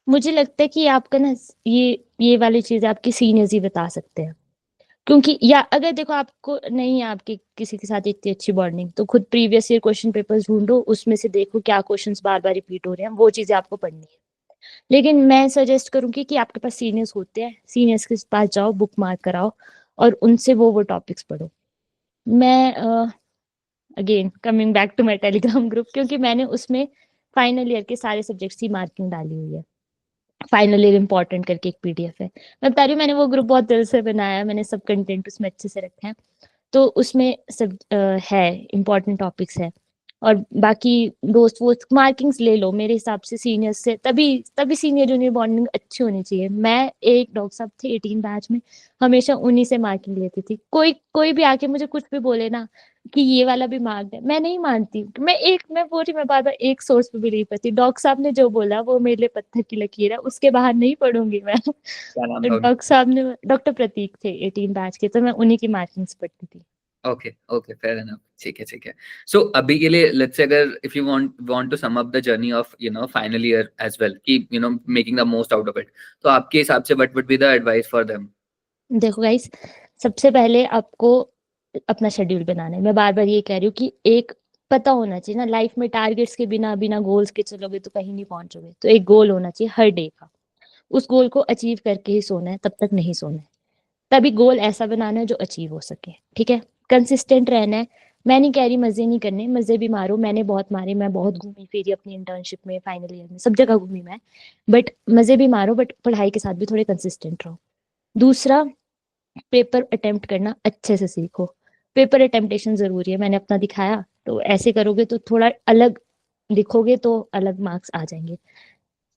मुझे लगता है कि आपका ना, ये वाली चीज आपके सीनियर्स ही बता सकते हैं। क्योंकि, या अगर देखो आपको नहीं है आपके किसी के साथ इतनी अच्छी बॉन्डिंग, तो खुद प्रीवियस ईयर क्वेश्चन पेपर्स ढूंढो, उसमें से देखो क्या क्वेश्चंस बार बार रिपीट हो रहे हैं, वो चीजें आपको पढ़नी है। लेकिन मैं सजेस्ट करूंगी कि आपके पास सीनियर्स होते हैं, सीनियर्स के पास जाओ, बुक मार्क कराओ, और उनसे वो टॉपिक्स पढ़ो। मैं again coming back to my Telegram group, क्योंकि मैंने उसमें फाइनल ईयर के सारे सब्जेक्ट्स की मार्किंग डाली हुई है। फाइनल ईयर इंपॉर्टेंट करके एक PDF है, मैं बता रही हूँ, मैंने वो ग्रुप बहुत दिल से बनाया है, मैंने सब कंटेंट उसमें अच्छे से रखा है। तो उसमें सब है, इम्पोर्टेंट टॉपिक्स है। और बाकी दोस्त वो मार्किंग्स ले लो मेरे हिसाब से सीनियर्स से, तभी तभी सीनियर जूनियर बॉन्डिंग अच्छी होनी चाहिए। मैं, एक डॉक्टर साहब थे 18 बैच में, हमेशा उन्हीं से मार्किंग लेती थी। कोई कोई भी आके मुझे कुछ भी बोले ना कि ये वाला भी मार्क्ड है, मैं नहीं मानती। मैं बोल रही, मैं बार बार एक सोर्स पे बिलीव करती, डॉक्टर साहब ने जो बोला वो मेरे लिए पत्थर की लकीर है, उसके बाहर नहीं पढ़ूंगी मैं। क्या नाम था? डॉक्टर साहब ने, डॉक्टर प्रतीक थे 18 बैच के, तो मैं उन्हीं की मार्किंग्स पढ़ती थी। ओके, ओके, फेयर एनफ, ठीक है, ठीक है। सो अभी के लिए लेट्स से, अगर if you want to sum up the journey of final year as well, कि making the most out of it, तो आपके हिसाब से what would be the advice for them? देखो गाइस, सबसे पहले आपको अपना शेड्यूल बनाना है। मैं बार बार ये कह रही हूँ कि एक पता होना चाहिए ना, लाइफ में टारगेट्स के बिना, बिना गोल्स के चलोगे तो कहीं नहीं पहुंचोगे। तो एक गोल होना चाहिए हर डे का, उस गोल को अचीव करके ही सोना है, तब तक नहीं सोना है। तभी गोल ऐसा बनाना है जो अचीव हो सके, ठीक है। कंसिस्टेंट रहना है। मैं नहीं कह रही मजे नहीं करने, मजे भी मारो, मैंने बहुत मारे, मैं बहुत घूमी फिरी अपनी इंटर्नशिप में, फाइनल ईयर में, सब जगह घूमी मैं। बट मजे भी मारो, बट पढ़ाई के साथ भी थोड़े कंसिस्टेंट रहो। दूसरा, पेपर अटेम्प्ट करना अच्छे से सीखो। पेपर अटेम्प्टेशन जरूरी है, मैंने अपना दिखाया। तो ऐसे करोगे तो थोड़ा अलग लिखोगे, तो अलग मार्क्स आ जाएंगे।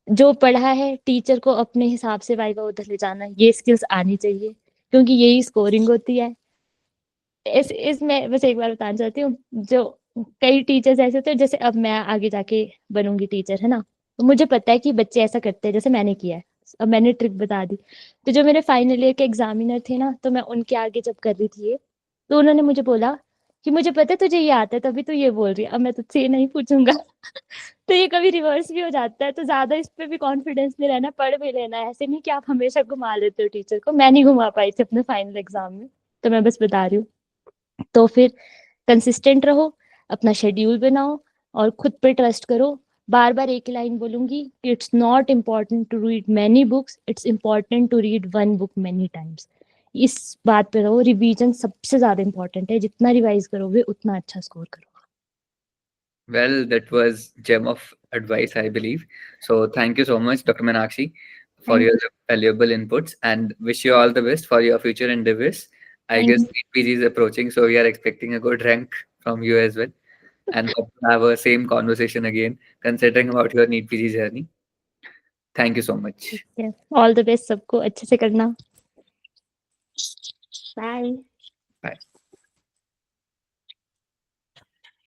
जो पढ़ा है टीचर को अपने हिसाब से वाइवा उधर ले जाना, ये स्किल्स आनी चाहिए, क्योंकि यही स्कोरिंग होती है। इसमें बस एक बार बताना चाहती हूँ, जो कई टीचर्स ऐसे होते हैं, जैसे अब मैं आगे जाके बनूंगी टीचर, है ना, तो मुझे पता है कि बच्चे ऐसा करते हैं जैसे मैंने किया है। अब मैंने ट्रिक बता दी। तो जो मेरे फाइनल ईयर के एग्जामिनर थे ना, तो मैं उनके आगे जब कर रही थी ये, तो उन्होंने मुझे बोला कि मुझे पता है तुझे ये आता है, तभी तू ये बोल रही है, अब मैं तुझसे ये नहीं पूछूंगा। तो ये कभी रिवर्स भी हो जाता है, तो ज्यादा इस पे भी कॉन्फिडेंस नहीं रहना, पढ़ भी लेना है। ऐसे नहीं कि आप हमेशा घुमा लेते हो टीचर को। मैं नहीं घुमा पाई थी अपने फाइनल एग्जाम में, तो मैं बस बता रही हूँ। तो फिर कंसिस्टेंट रहो, अपना शेड्यूल बनाओ और खुद पे ट्रस्ट करो। बार बार एक लाइन बोलूंगी कि it's not important to read many books, it's important to read one book many times. इस बात पे रहो। रिवीजन सबसे ज्यादा इम्पोर्टेंट है, जितना रिवाइज करोगे उतना अच्छा स्कोर करोगे। Well, that was gem of advice, I believe. So thank you so much, Dr. Meenakshi, for Thank your valuable inputs, and wish you all the best for your future endeavors. I Thank guess you. PG is approaching, so we are expecting a good rank from you as well, and hope to have a same conversation again, considering about your NEET PG journey. Thank you so much. All the best, सबको अच्छे से करना। Bye. Bye.